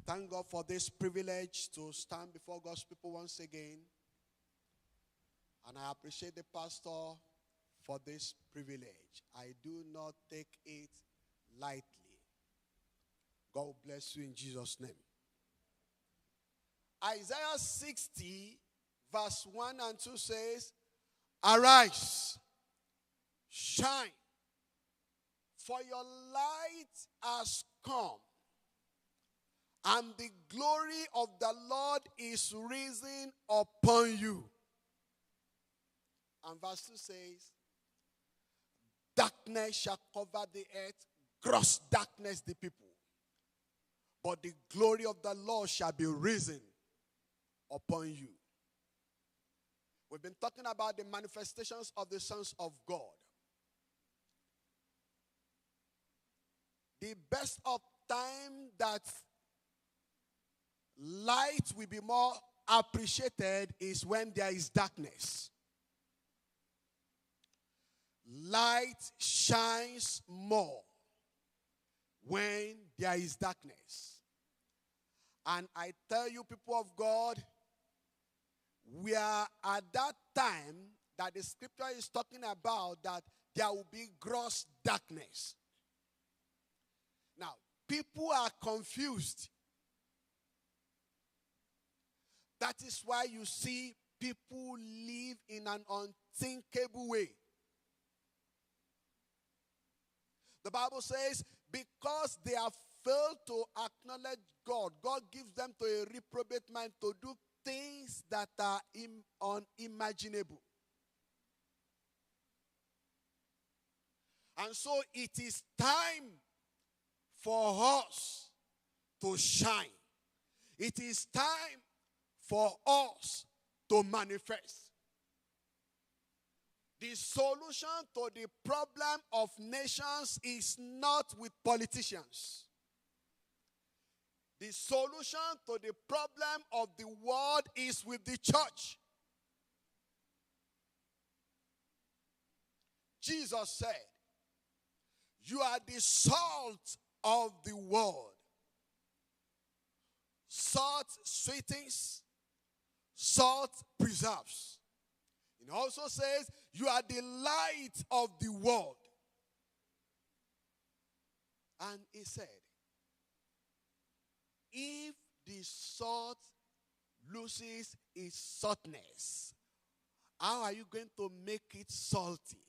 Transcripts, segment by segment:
I thank God for this privilege to stand before God's people once again. And I appreciate the pastor for this privilege. I do not take it lightly. God bless you in Jesus' name. Isaiah 60 verse 1 and 2 says, "Arise, shine, for your light has come, and the glory of the Lord is risen upon you." And verse 2 says, "Darkness shall cover the earth, gross darkness the people. But the glory of the Lord shall be risen upon you." We've been talking about the manifestations of the sons of God. The best of time that light will be more appreciated is when there is darkness. Light shines more when there is darkness. And I tell you, people of God, we are at that time that the scripture is talking about, that there will be gross darkness. Now, people are confused. That is why you see people live in an unthinkable way. The Bible says, because they have failed to acknowledge God, God gives them to a reprobate mind to do things that are unimaginable. And so it is time for us to shine. It is time for us to manifest. The solution to the problem of nations is not with politicians. The solution to the problem of the world is with the church. Jesus said, "You are the salt of the world. Salt sweetens, salt preserves." It also says, "You are the light of the world." And he said, if the salt loses its saltness, how are you going to make it salty?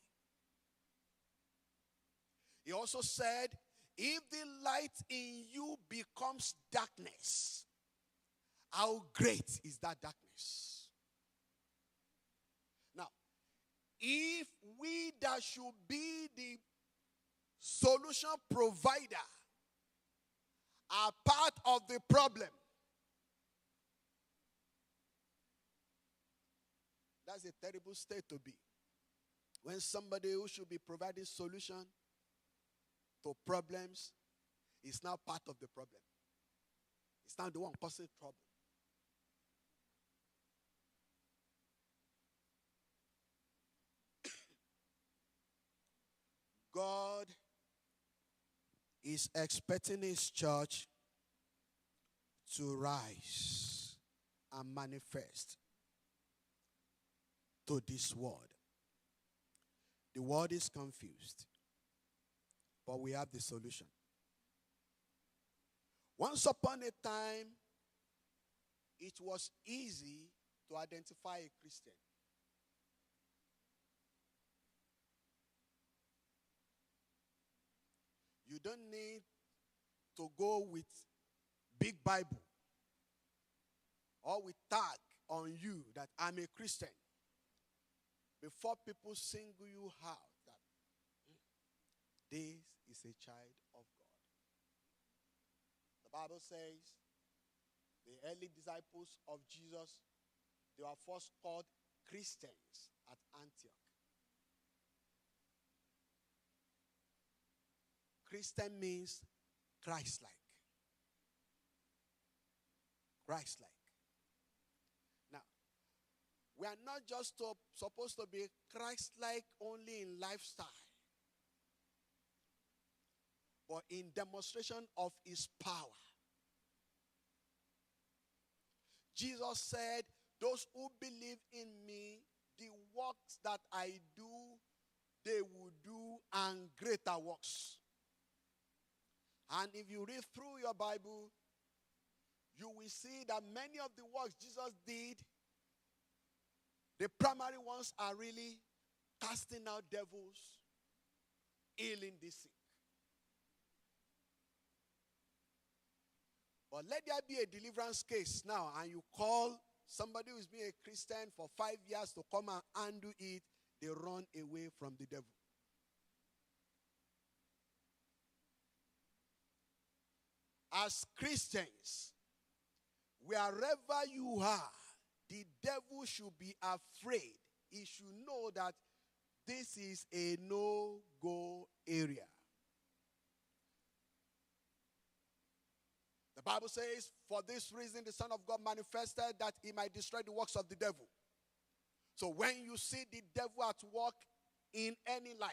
He also said, if the light in you becomes darkness, how great is that darkness? Now, if we that should be the solution provider are part of the problem, that's a terrible state to be. When somebody who should be providing solution to problems is now part of the problem. It's now the one causing trouble. God is expecting his church to rise and manifest to this world. The world is confused, but we have the solution. Once upon a time, it was easy to identify a Christian. You don't need to go with big Bible or with tag on you that I'm a Christian before people single you out that this is a child of God. The Bible says the early disciples of Jesus, they were first called Christians at Antioch. Christian means Christ-like. Christ-like. Now, we are not just supposed to be Christ-like only in lifestyle, but in demonstration of his power. Jesus said, those who believe in me, the works that I do, they will do, and greater works. And if you read through your Bible, you will see that many of the works Jesus did, the primary ones are really casting out devils, healing the sick. But let there be a deliverance case now, and you call somebody who's been a Christian for 5 years to come and undo it, they run away from the devil. As Christians, wherever you are, the devil should be afraid. He should know that this is a no-go area. The Bible says, for this reason the Son of God manifested, that he might destroy the works of the devil. So when you see the devil at work in any life,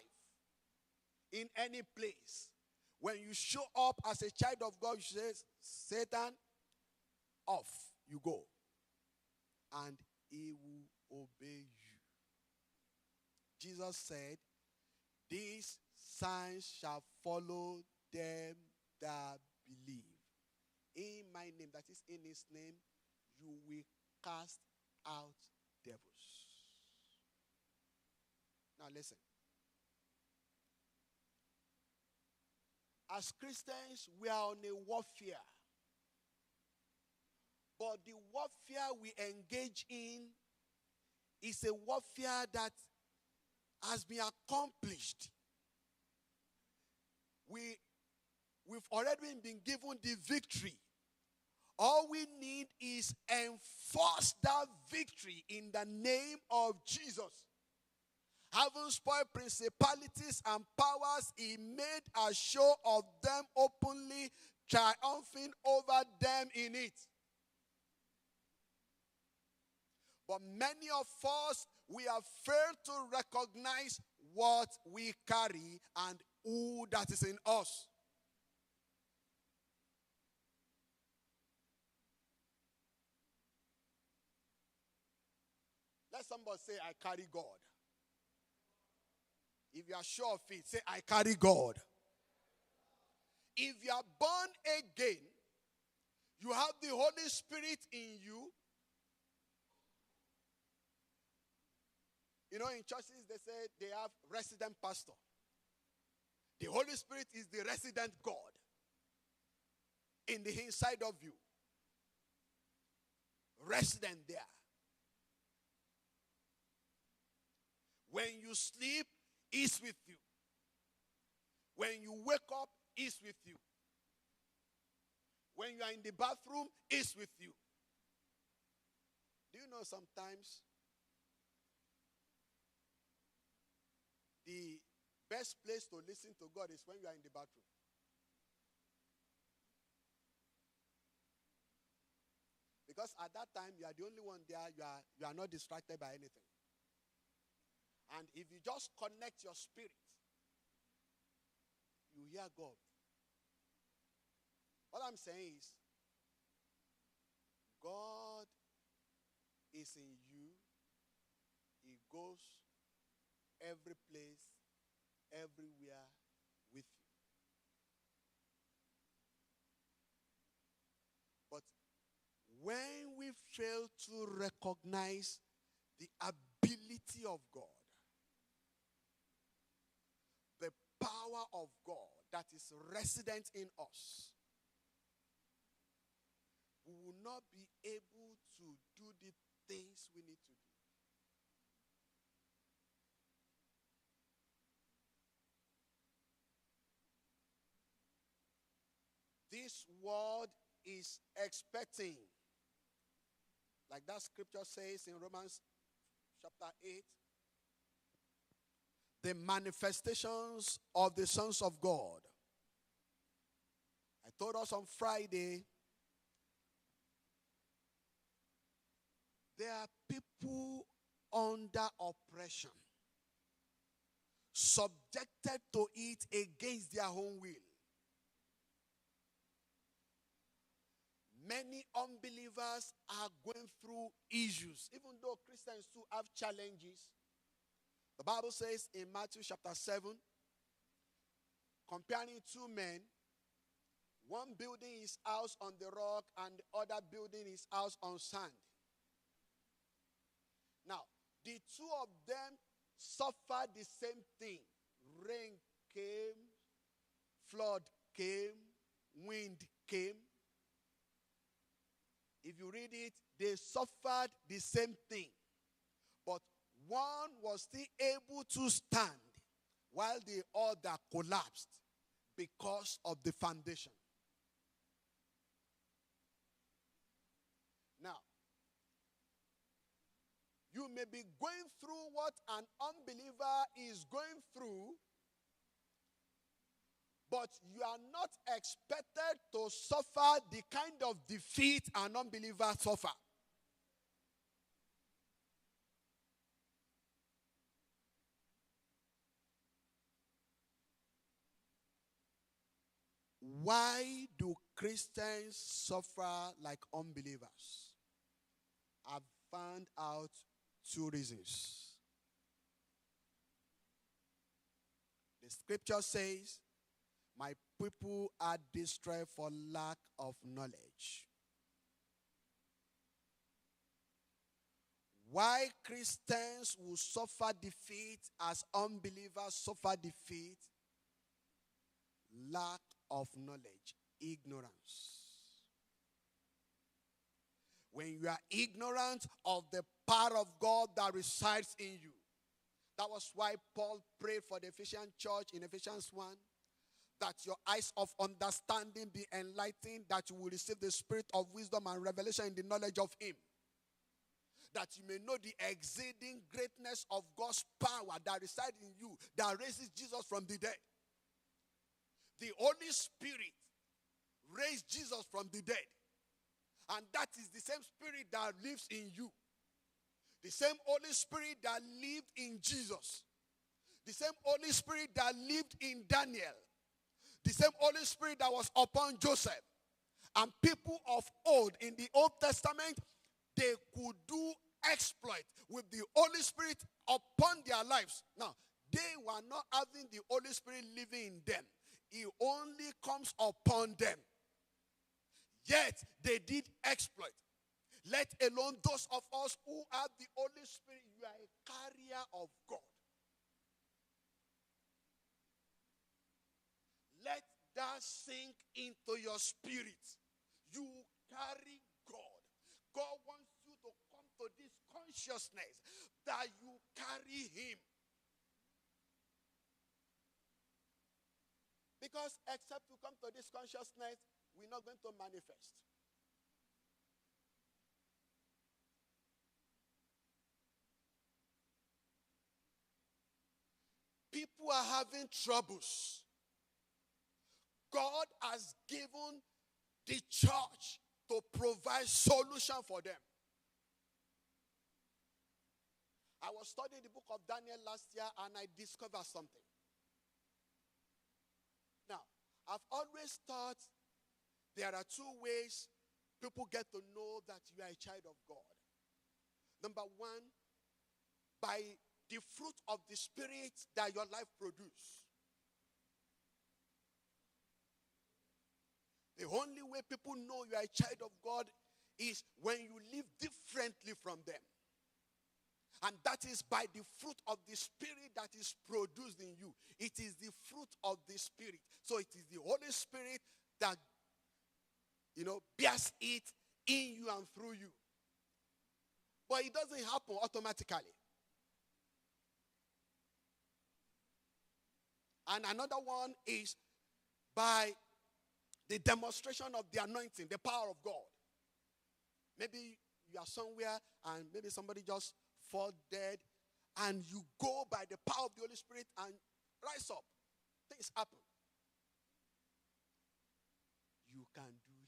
in any place, when you show up as a child of God, you say, Satan, off you go. And he will obey you. Jesus said, these signs shall follow them that believe. In my name, that is in his name, you will cast out devils. Now listen. As Christians, we are on a warfare. But the warfare we engage in is a warfare that has been accomplished. We've already been given the victory. All we need is enforce that victory in the name of Jesus. Having spoiled principalities and powers, he made a show of them openly, triumphing over them in it. But many of us, we have failed to recognize what we carry and who that is in us. Let somebody say, I carry God. If you are sure of it, say, I carry God. If you are born again, you have the Holy Spirit in you. You know, in churches, they say they have resident pastor. The Holy Spirit is the resident God in the inside of you. Resident there. When you sleep, he's with you. When you wake up, he's with you. When you are in the bathroom, he's with you. Do you know sometimes the best place to listen to God is when you are in the bathroom? Because at that time, you are the only one there. You are not distracted by anything. And if you just connect your spirit, you hear God. What I'm saying is, God is in you. He goes every place, everywhere with you. But when we fail to recognize the ability of God, the power of God that is resident in us, we will not be able to do the things we need to do. This world is expecting, like that scripture says in Romans chapter 8, the manifestations of the sons of God. I told us on Friday, there are people under oppression, subjected to it against their own will. Many unbelievers are going through issues, even though Christians too have challenges. The Bible says in Matthew chapter 7, comparing two men, one building his house on the rock and the other building his house on sand. Now, the two of them suffered the same thing. Rain came, flood came, wind came. If you read it, they suffered the same thing. But one was still able to stand while the other collapsed because of the foundation. Now, you may be going through what an unbeliever is going through, but you are not expected to suffer the kind of defeat an unbeliever suffer. Why do Christians suffer like unbelievers? I've found out two reasons. The scripture says, my people are destroyed for lack of knowledge. Why Christians will suffer defeat as unbelievers suffer defeat? Lack of knowledge, ignorance. When you are ignorant of the power of God that resides in you. That was why Paul prayed for the Ephesian church in Ephesians 1, that your eyes of understanding be enlightened, that you will receive the spirit of wisdom and revelation in the knowledge of him. That you may know the exceeding greatness of God's power that resides in you, that raises Jesus from the dead. The Holy Spirit raised Jesus from the dead. And that is the same spirit that lives in you. The same Holy Spirit that lived in Jesus. The same Holy Spirit that lived in Daniel. The same Holy Spirit that was upon Joseph. And people of old in the Old Testament, they could do exploit with the Holy Spirit upon their lives. Now, they were not having the Holy Spirit living in them. He only comes upon them. Yet, they did exploit. Let alone those of us who have the Holy Spirit, you are a carrier of God. Let that sink into your spirit. You carry God. God wants you to come to this consciousness that you carry him. Because except you come to this consciousness, we're not going to manifest. People are having troubles. God has given the church to provide solution for them. I was studying the book of Daniel last year and I discovered something. Now, I've always thought there are two ways people get to know that you are a child of God. Number one, by the fruit of the Spirit that your life produces. The only way people know you are a child of God is when you live differently from them. And that is by the fruit of the Spirit that is produced in you. It is the fruit of the Spirit. So it is the Holy Spirit that, bears it in you and through you. But it doesn't happen automatically. And another one is by the demonstration of the anointing, the power of God. Maybe you are somewhere and maybe somebody just fall dead and you go by the power of the Holy Spirit and rise up. Things happen. You can do it.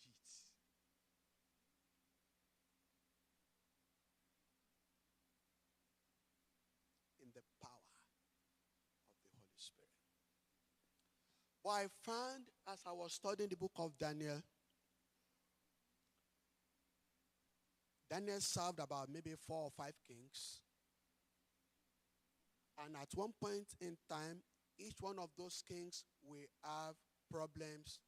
In the power of the Holy Spirit. What I found as I was studying the book of Daniel, Daniel served about maybe 4 or 5 kings. And at one point in time, each one of those kings will have problems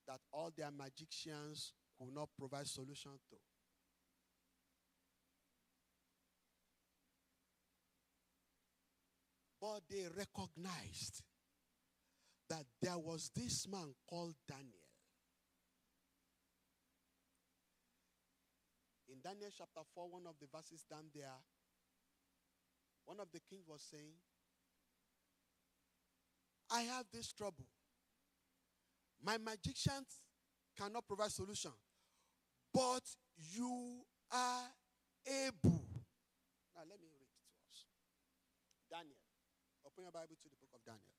that all their magicians could not provide solution to. But they recognized that there was this man called Daniel. In Daniel chapter 4, one of the verses down there, one of the kings was saying, I have this trouble. My magicians cannot provide solution, but you are able. Now let me read it to us. Daniel. Open your Bible to the book of Daniel.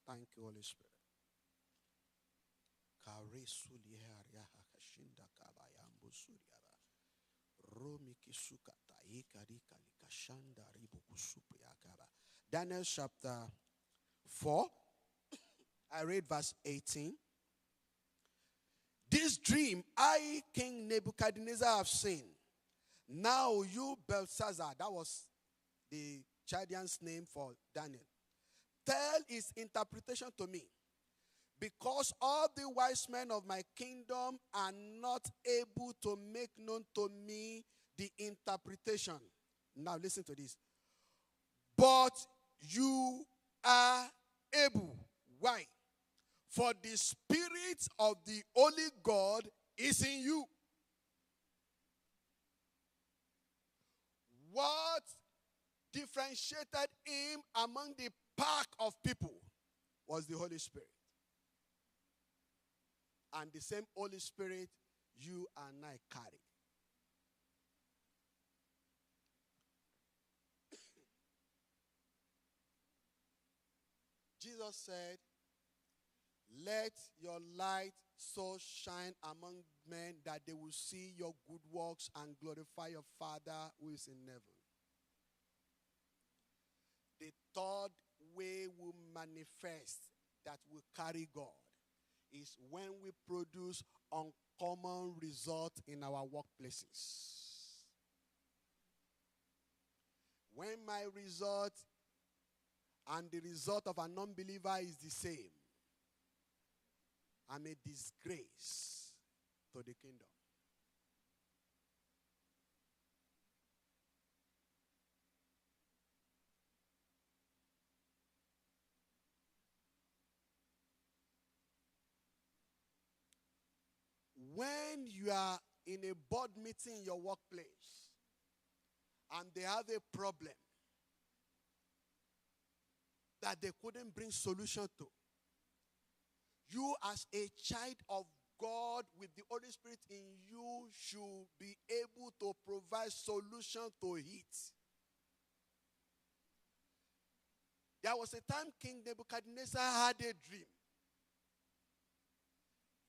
Thank you, Holy Spirit. Daniel chapter 4, I read verse 18. This dream I, King Nebuchadnezzar, have seen. Now you, Belshazzar, that was the Chaldean's name for Daniel, tell his interpretation to me, because all the wise men of my kingdom are not able to make known to me the interpretation. Now listen to this. But you are able. Why? For the Spirit of the Holy God is in you. What differentiated him among the pack of people was the Holy Spirit. And the same Holy Spirit you and I carry. Jesus said, let your light so shine among men that they will see your good works and glorify your Father who is in heaven. The third way we manifest that we carry God is when we produce uncommon results in our workplaces. When my result and the result of an unbeliever is the same, I'm a disgrace to the kingdom. When you are in a board meeting in your workplace and they have a problem that they couldn't bring solution to, you as a child of God with the Holy Spirit in you should be able to provide solution to it. There was a time King Nebuchadnezzar had a dream.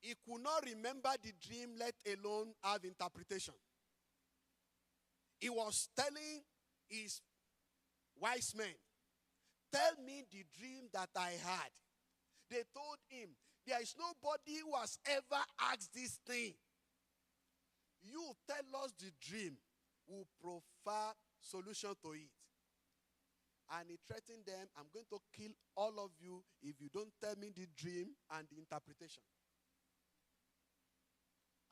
He could not remember the dream, let alone have interpretation. He was telling his wise men, tell me the dream that I had. They told him, there is nobody who has ever asked this thing. You tell us the dream, we'll provide solution to it. And he threatened them, I'm going to kill all of you if you don't tell me the dream and the interpretation.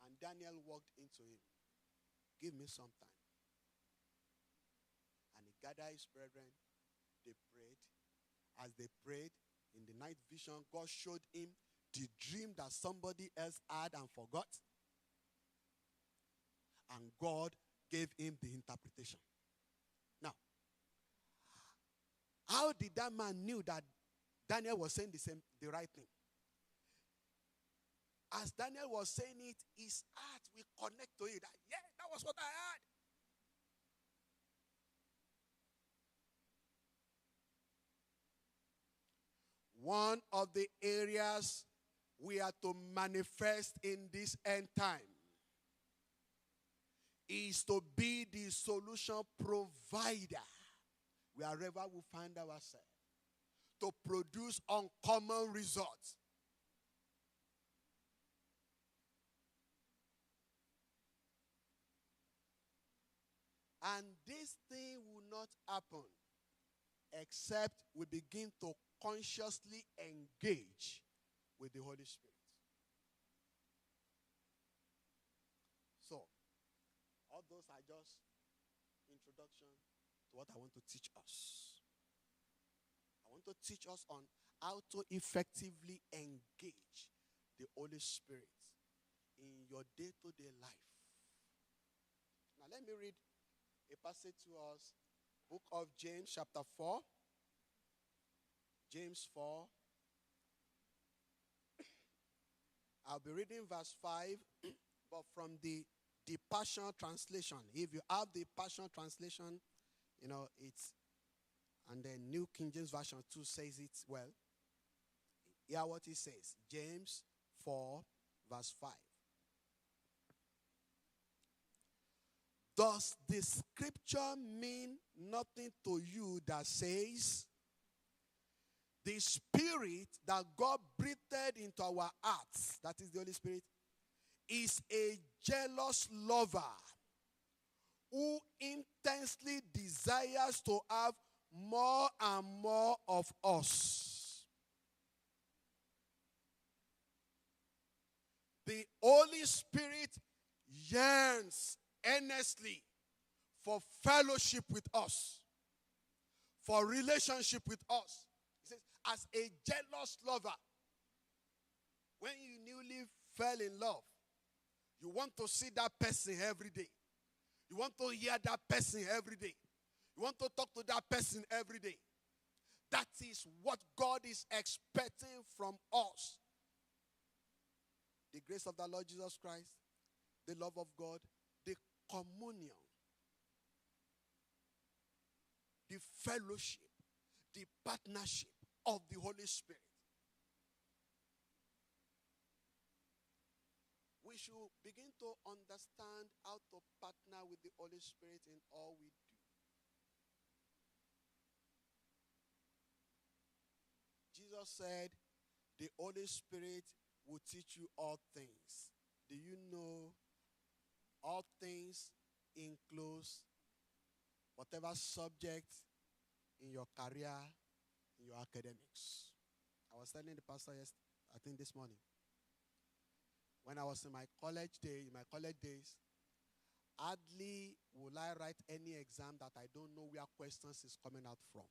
And Daniel walked into him. Give me some time. And he gathered his brethren. They prayed. As they prayed, in the night vision, God showed him the dream that somebody else had and forgot. And God gave him the interpretation. Now, how did that man knew that Daniel was saying the right thing? As Daniel was saying it, his heart will connect to it. That, yeah, that was what I had. One of the areas we are to manifest in this end time is to be the solution provider wherever we find ourselves, to produce uncommon results. And this thing will not happen except we begin to consciously engage with the Holy Spirit. So, all those are just introduction to what I want to teach us. I want to teach us on how to effectively engage the Holy Spirit in your day-to-day life. Now let me read a passage to us. Book of James chapter 4. James 4. I'll be reading verse 5, but from the Passion Translation. If you have the Passion Translation, it's, and then New King James Version 2 says it well. Hear what it says. James 4, verse 5. Does the scripture mean nothing to you that says, the Spirit that God breathed into our hearts, that is the Holy Spirit, is a jealous lover who intensely desires to have more and more of us? The Holy Spirit yearns earnestly for fellowship with us, for relationship with us. He says, as a jealous lover, when you newly fell in love, you want to see that person every day. You want to hear that person every day. You want to talk to that person every day. That is what God is expecting from us. The grace of the Lord Jesus Christ, the love of God, the communion, the fellowship, the partnership of the Holy Spirit. We should begin to understand how to partner with the Holy Spirit in all we do. Jesus said, the Holy Spirit will teach you all things. Do you know all things includes whatever subject in your career, in your academics? I was telling the pastor I think this morning. When I was in my college days, hardly will I write any exam that I don't know where questions is coming out from.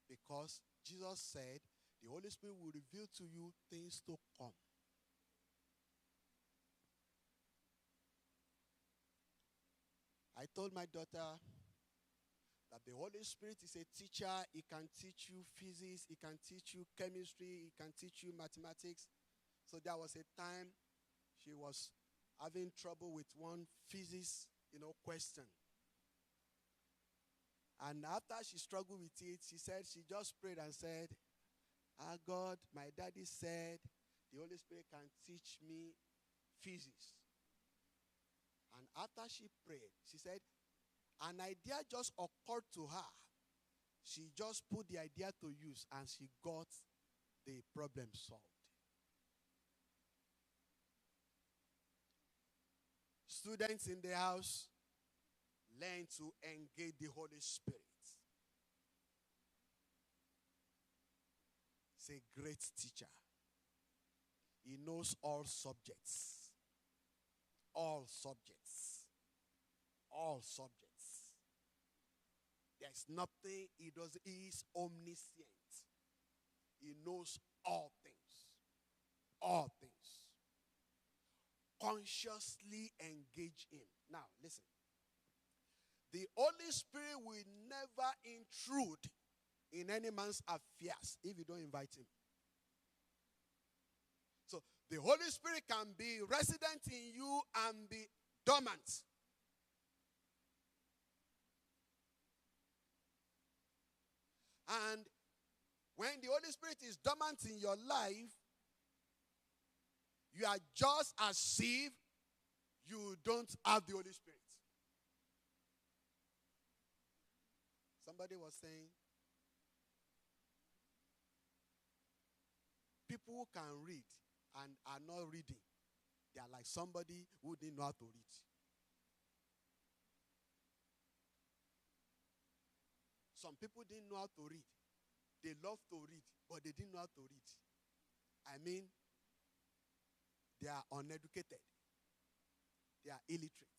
Because Jesus said, the Holy Spirit will reveal to you things to come. I told my daughter that the Holy Spirit is a teacher. He can teach you physics. He can teach you chemistry. He can teach you mathematics. So there was a time she was having trouble with one physics, question. And after she struggled with it, she just prayed and said, God, my daddy said the Holy Spirit can teach me physics. And after she prayed, she said, an idea just occurred to her. She just put the idea to use and she got the problem solved. Students in the house, learn to engage the Holy Spirit. He's a great teacher. He knows all subjects. All subjects. All subjects. There's nothing he does. He is omniscient. He knows all things. All things. Consciously engage him. Now, listen. The Holy Spirit will never intrude in any man's affairs if you don't invite him. So, the Holy Spirit can be resident in you and be dormant. And when the Holy Spirit is dormant in your life, you are just as if you don't have the Holy Spirit. Somebody was saying, people who can read and are not reading, they are like somebody who didn't know how to read. Some people didn't know how to read. They love to read, but they didn't know how to read. I mean, they are uneducated. They are illiterate.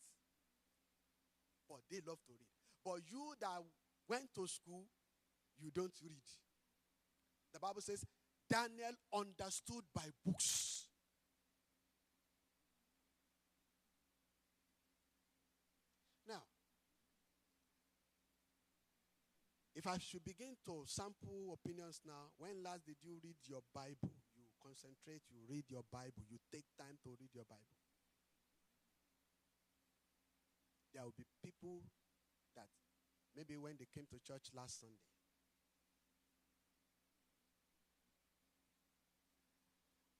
But they love to read. But you that went to school, you don't read. The Bible says, Daniel understood by books. Now, if I should begin to sample opinions now, when last did you read your Bible? You concentrate, you read your Bible, you take time to read your Bible. There will be people that maybe when they came to church last Sunday,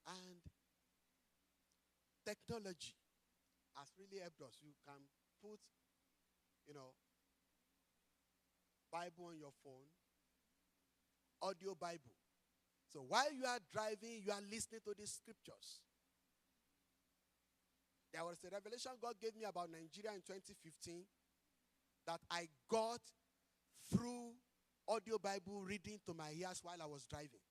and technology has really helped us. You can put, Bible on your phone, audio Bible. So while you are driving, you are listening to these scriptures. There was a revelation God gave me about Nigeria in 2015 that I got through audio Bible reading to my ears while I was driving.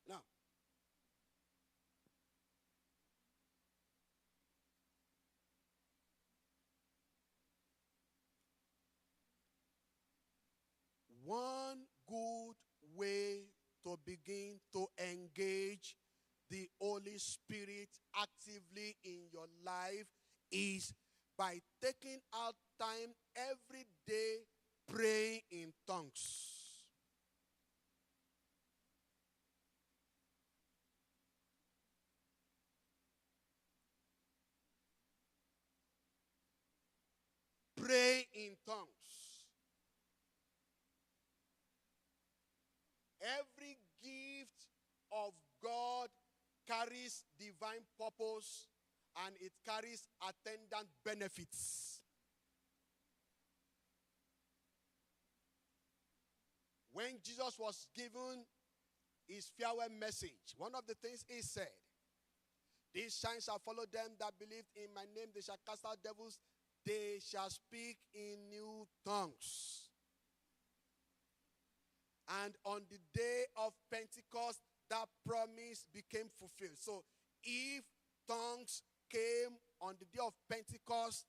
Now, one good way to begin to engage the Holy Spirit actively in your life is by taking out time every day praying in tongues. Pray in tongues. Every gift of God carries divine purpose and it carries attendant benefits. When Jesus was given his farewell message, one of the things he said, "These signs shall follow them that believe in my name. They shall cast out devils. They shall speak in new tongues." And on the day of Pentecost, that promise became fulfilled. So if tongues came on the day of Pentecost,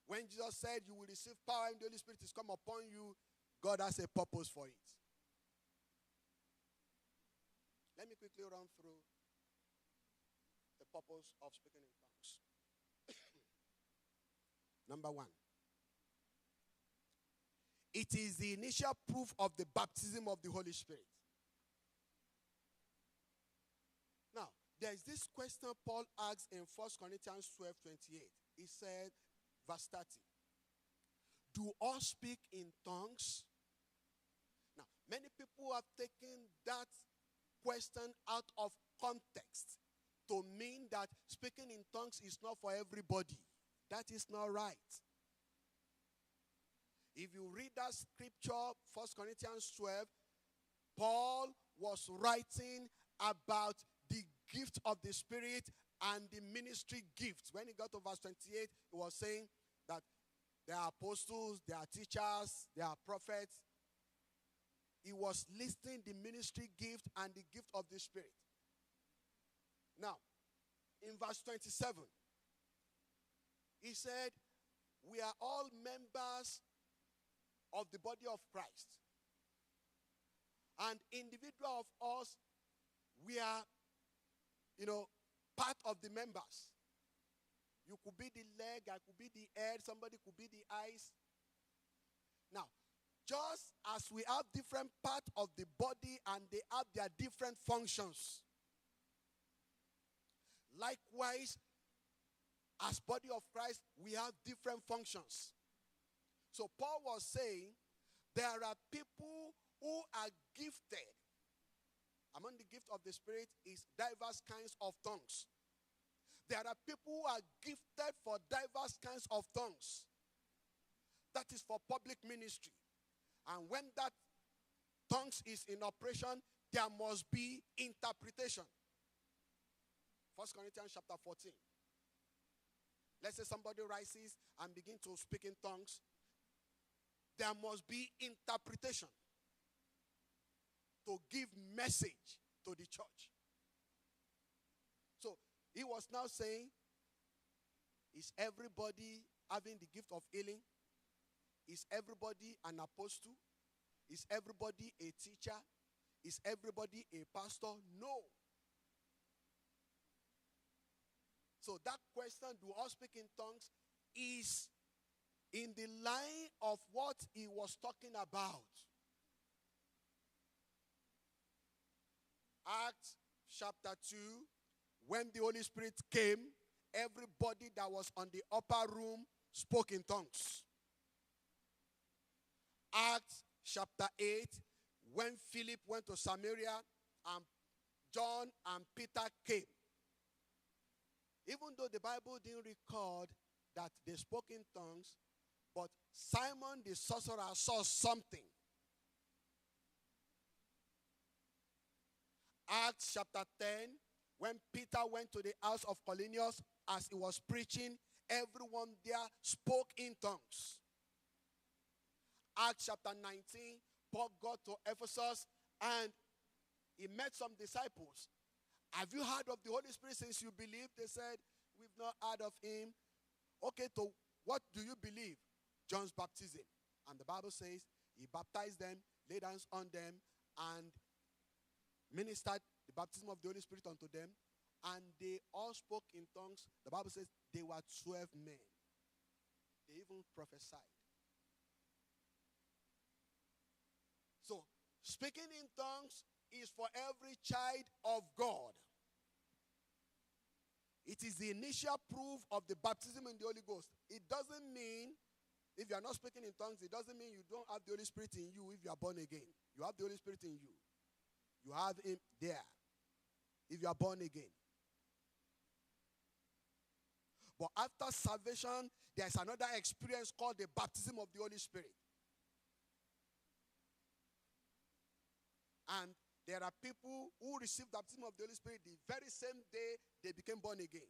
when Jesus said you will receive power and the Holy Spirit is come upon you, God has a purpose for it. Let me quickly run through the purpose of speaking in tongues. Number one, it is the initial proof of the baptism of the Holy Spirit. Now, there is this question Paul asks in 1 Corinthians 12:28. He said, verse 30, "Do all speak in tongues?" Now, many people have taken that question out of context to mean that speaking in tongues is not for everybody. That is not right. If you read that scripture, 1 Corinthians 12, Paul was writing about the gift of the Spirit and the ministry gifts. When he got to verse 28, he was saying that there are apostles, there are teachers, there are prophets. He was listing the ministry gift and the gift of the Spirit. Now, in verse 27, he said, "We are all members of the body of Christ. And individual of us, we are, part of the members. You could be the leg, I could be the head, somebody could be the eyes." Now, just as we have different parts of the body and they have their different functions, likewise, as body of Christ, we have different functions. So Paul was saying there are people who are gifted. Among the gift of the Spirit is diverse kinds of tongues. There are people who are gifted for diverse kinds of tongues. That is for public ministry. And when that tongues is in operation, there must be interpretation. 1 Corinthians chapter 14. Let's say somebody rises and begin to speak in tongues. There must be interpretation to give message to the church. So he was now saying, is everybody having the gift of healing? Is everybody an apostle? Is everybody a teacher? Is everybody a pastor? No. So that question, do all speak in tongues, is in the line of what he was talking about. Acts chapter 2, when the Holy Spirit came, everybody that was on the upper room spoke in tongues. Acts chapter 8, when Philip went to Samaria and John and Peter came. Even though the Bible didn't record that they spoke in tongues, but Simon the sorcerer saw something. Acts chapter 10, when Peter went to the house of Cornelius, as he was preaching, everyone there spoke in tongues. Acts chapter 19, Paul got to Ephesus and he met some disciples. Have you heard of the Holy Spirit since you believed? They said, we've not heard of him. Okay, so what do you believe? John's baptism. And the Bible says he baptized them, laid hands on them, and ministered the baptism of the Holy Spirit unto them. And they all spoke in tongues. The Bible says they were 12 men. They even prophesied. So, speaking in tongues is for every child of God. It is the initial proof of the baptism in the Holy Ghost. It doesn't mean, if you are not speaking in tongues, it doesn't mean you don't have the Holy Spirit in you if you are born again. You have the Holy Spirit in you. You have him there if you are born again. But after salvation, there is another experience called the baptism of the Holy Spirit. And there are people who received the baptism of the Holy Spirit the very same day they became born again.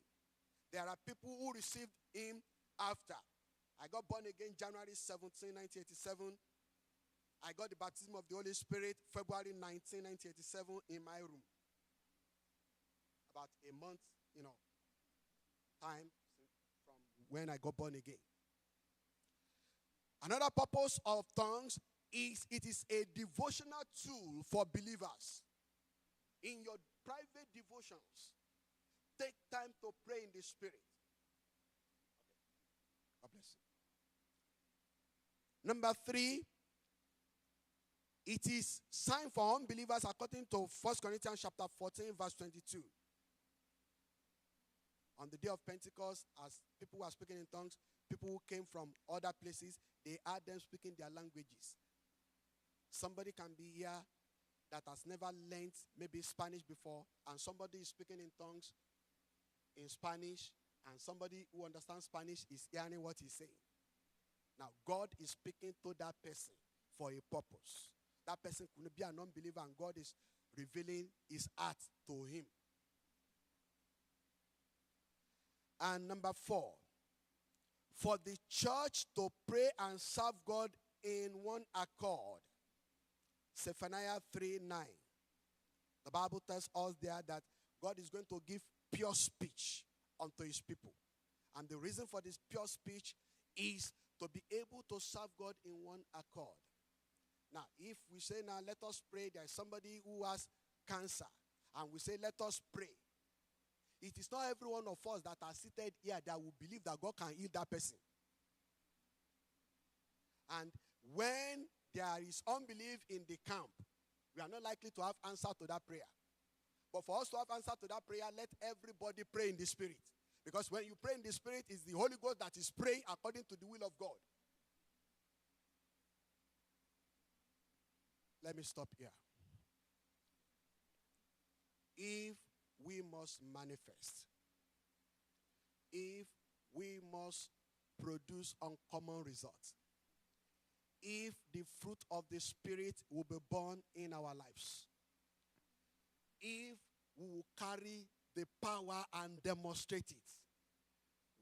There are people who received him after. I got born again January 17, 1987. I got the baptism of the Holy Spirit February 19, 1987 in my room. About a month, time from when I got born again. Another purpose of tongues is it is a devotional tool for believers. In your private devotions, take time to pray in the Spirit. Okay. God bless you. Number 3, it is sign for unbelievers according to 1 Corinthians chapter 14, verse 22. On the day of Pentecost, as people were speaking in tongues, people who came from other places, they heard them speaking their languages. Somebody can be here that has never learned maybe Spanish before, and somebody is speaking in tongues in Spanish, and somebody who understands Spanish is hearing what he's saying. Now, God is speaking to that person for a purpose. That person could be an unbeliever, and God is revealing his heart to him. And number 4, for the church to pray and serve God in one accord. Zephaniah 3:9. The Bible tells us there that God is going to give pure speech unto his people. And the reason for this pure speech is to be able to serve God in one accord. Now, if we say now, let us pray, there is somebody who has cancer, and we say, let us pray. It is not every one of us that are seated here that will believe that God can heal that person. And when there is unbelief in the camp, we are not likely to have answer to that prayer. But for us to have answer to that prayer, let everybody pray in the Spirit. Because when you pray in the Spirit, it's the Holy Ghost that is praying according to the will of God. Let me stop here. If we must manifest, if we must produce uncommon results, if the fruit of the Spirit will be born in our lives, if we will carry the power and demonstrate it,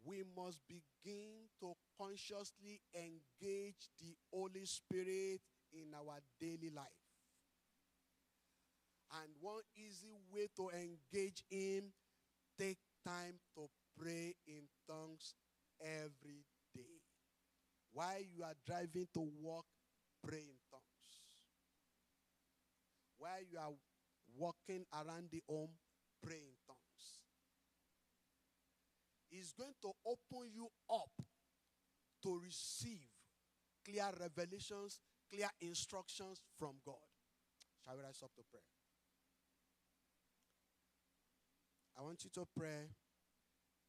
we must begin to consciously engage the Holy Spirit in our daily life. And one easy way to engage Him, take time to pray in tongues every day. While you are driving to work, pray in tongues. While you are walking around the home, pray in tongues. It's going to open you up to receive clear revelations, clear instructions from God. Shall we rise up to pray? I want you to pray.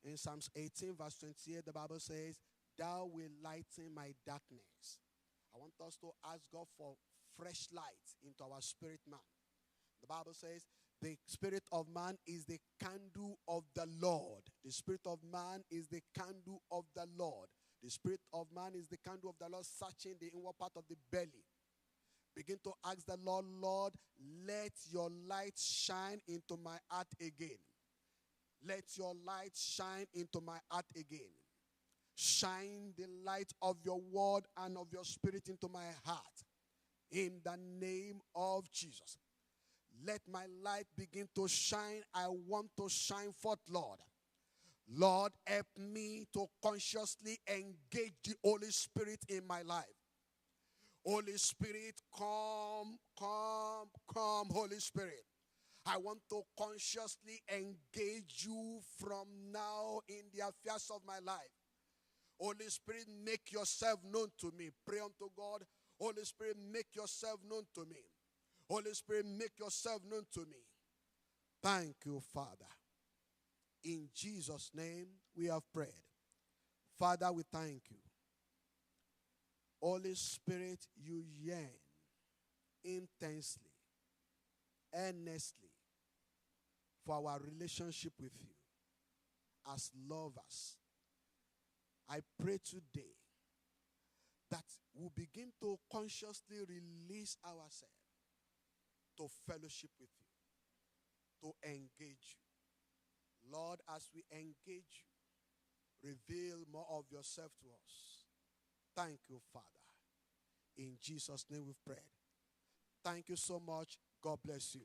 In Psalms 18 verse 28, the Bible says, "Thou will lighten my darkness." I want us to ask God for fresh light into our spirit man. The Bible says, the spirit of man is the candle of the Lord. The spirit of man is the candle of the Lord. The spirit of man is the candle of the Lord, searching the inward part of the belly. Begin to ask the Lord, Lord, let your light shine into my heart again. Let your light shine into my heart again. Shine the light of your word and of your spirit into my heart. In the name of Jesus. Let my light begin to shine. I want to shine forth, Lord. Lord, help me to consciously engage the Holy Spirit in my life. Holy Spirit, come, Holy Spirit. I want to consciously engage you from now in the affairs of my life. Holy Spirit, make yourself known to me. Pray unto God. Holy Spirit, make yourself known to me. Holy Spirit, make yourself known to me. Thank you, Father. In Jesus' name we have prayed. Father, we thank you. Holy Spirit, you yearn intensely, earnestly for our relationship with you as lovers. I pray today that we begin to consciously release ourselves to fellowship with you, to engage you. Lord, as we engage you, reveal more of yourself to us. Thank you, Father. In Jesus' name we've prayed. Thank you so much. God bless you.